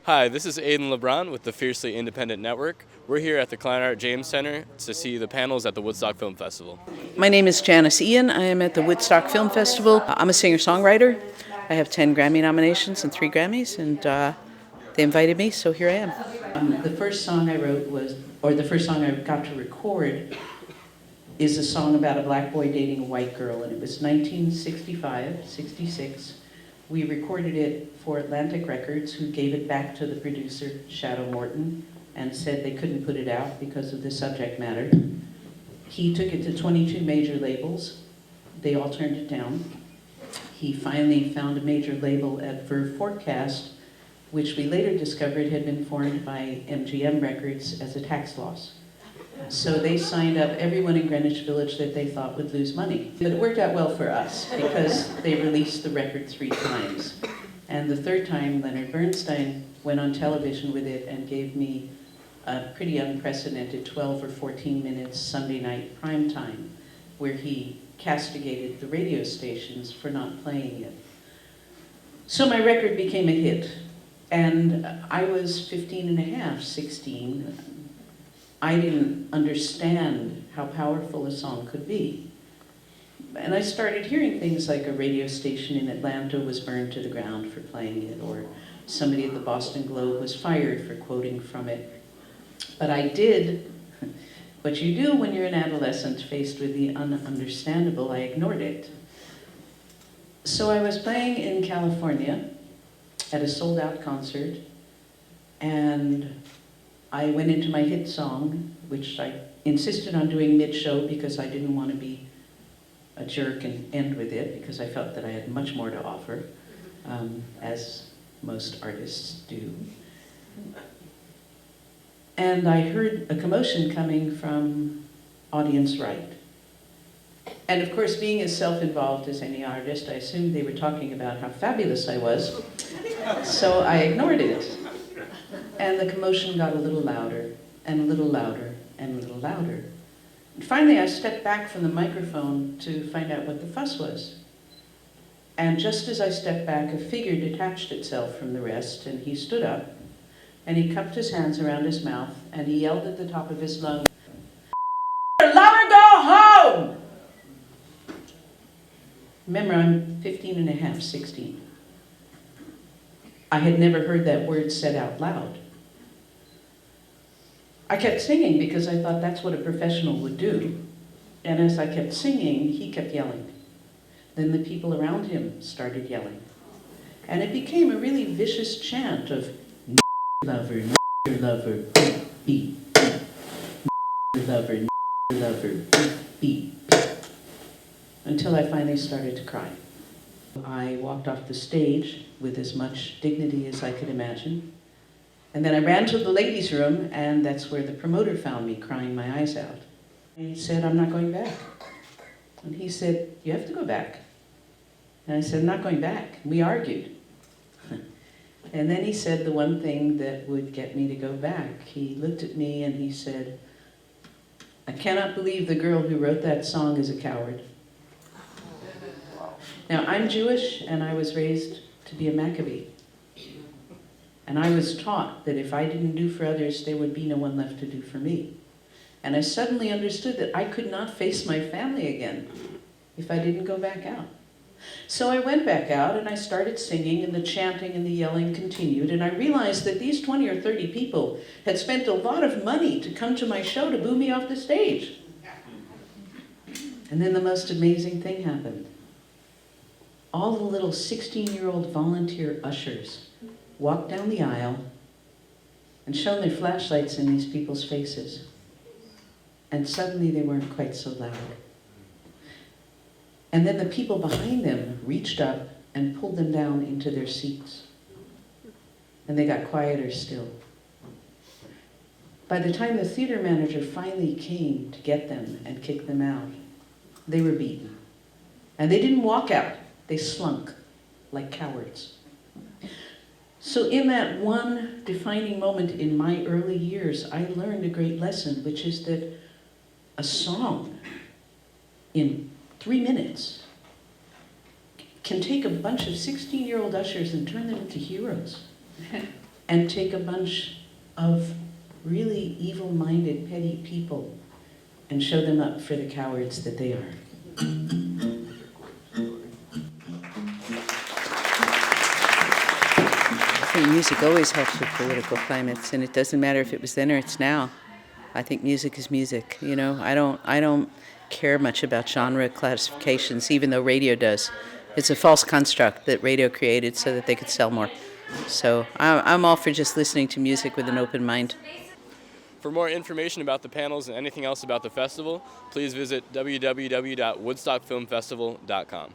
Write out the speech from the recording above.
Hi, this is Aiden LeBron with the Fiercely Independent Network. We're here at the Klein Art James Center to see the panels at the Woodstock Film Festival. My name is Janis. I am at the Woodstock Film Festival. I'm a singer-songwriter. I have 10 Grammy nominations and 3 Grammys, and they invited me, so here I am. The first song I wrote the first song I got to record is a song about a black boy dating a white girl, and it was 1965, 66. We recorded it for Atlantic Records, who gave it back to the producer, Shadow Morton, and said they couldn't put it out because of the subject matter. He took it to 22 major labels. They all turned it down. He finally found a major label at Verve Forecast, which we later discovered had been formed by MGM Records as a tax loss. So they signed up everyone in Greenwich Village that they thought would lose money. But it worked out well for us because they released the record 3 times. And the 3rd time, Leonard Bernstein went on television with it and gave me a pretty unprecedented 12 or 14 minutes Sunday night prime time, where he castigated the radio stations for not playing it. So my record became a hit. And I was 15 and a half, 16. I didn't understand how powerful a song could be. And I started hearing things like a radio station in Atlanta was burned to the ground for playing it, or somebody at the Boston Globe was fired for quoting from it. But I did what you do when you're an adolescent faced with the ununderstandable. I ignored it. So I was playing in California at a sold-out concert, and I went into my hit song, which I insisted on doing mid-show because I didn't want to be a jerk and end with it, because I felt that I had much more to offer, as most artists do. And I heard a commotion coming from audience right. And of course, being as self-involved as any artist, I assumed they were talking about how fabulous I was, so I ignored it. And the commotion got a little louder, and a little louder, and a little louder. And finally, I stepped back from the microphone to find out what the fuss was. And just as I stepped back, a figure detached itself from the rest, and he stood up, and he cupped his hands around his mouth, and he yelled at the top of his lungs, "Let her go home!" Remember, I'm 15 and a half, 16. I had never heard that word said out loud. I kept singing because I thought that's what a professional would do. And as I kept singing, he kept yelling. Then the people around him started yelling. And it became a really vicious chant of lover, lover, beat, beat, lover, lover, beat, beat, until I finally started to cry. I walked off the stage with as much dignity as I could imagine. And then I ran to the ladies' room, and that's where the promoter found me, crying my eyes out. And he said, "I'm not going back." And he said, "You have to go back." And I said, "I'm not going back." And we argued. And then he said the one thing that would get me to go back. He looked at me and he said, "I cannot believe the girl who wrote that song is a coward." Now, I'm Jewish, and I was raised to be a Maccabee. And I was taught that if I didn't do for others, there would be no one left to do for me. And I suddenly understood that I could not face my family again if I didn't go back out. So I went back out, and I started singing, and the chanting and the yelling continued, and I realized that these 20 or 30 people had spent a lot of money to come to my show to boo me off the stage. And then the most amazing thing happened. All the little 16-year-old volunteer ushers walked down the aisle and shone their flashlights in these people's faces. And suddenly they weren't quite so loud. And then the people behind them reached up and pulled them down into their seats. And they got quieter still. By the time the theater manager finally came to get them and kick them out, they were beaten. And they didn't walk out. They slunk like cowards. So in that one defining moment in my early years, I learned a great lesson, which is that a song in 3 minutes can take a bunch of 16-year-old ushers and turn them into heroes. and take a bunch of really evil-minded, petty people and show them up for the cowards that they are. I think music always helps with political climates, and it doesn't matter if it was then or it's now. I think music is music. You know, I don't care much about genre classifications, even though radio does. It's a false construct that radio created so that they could sell more. So I'm all for just listening to music with an open mind. For more information about the panels and anything else about the festival, please visit www.woodstockfilmfestival.com.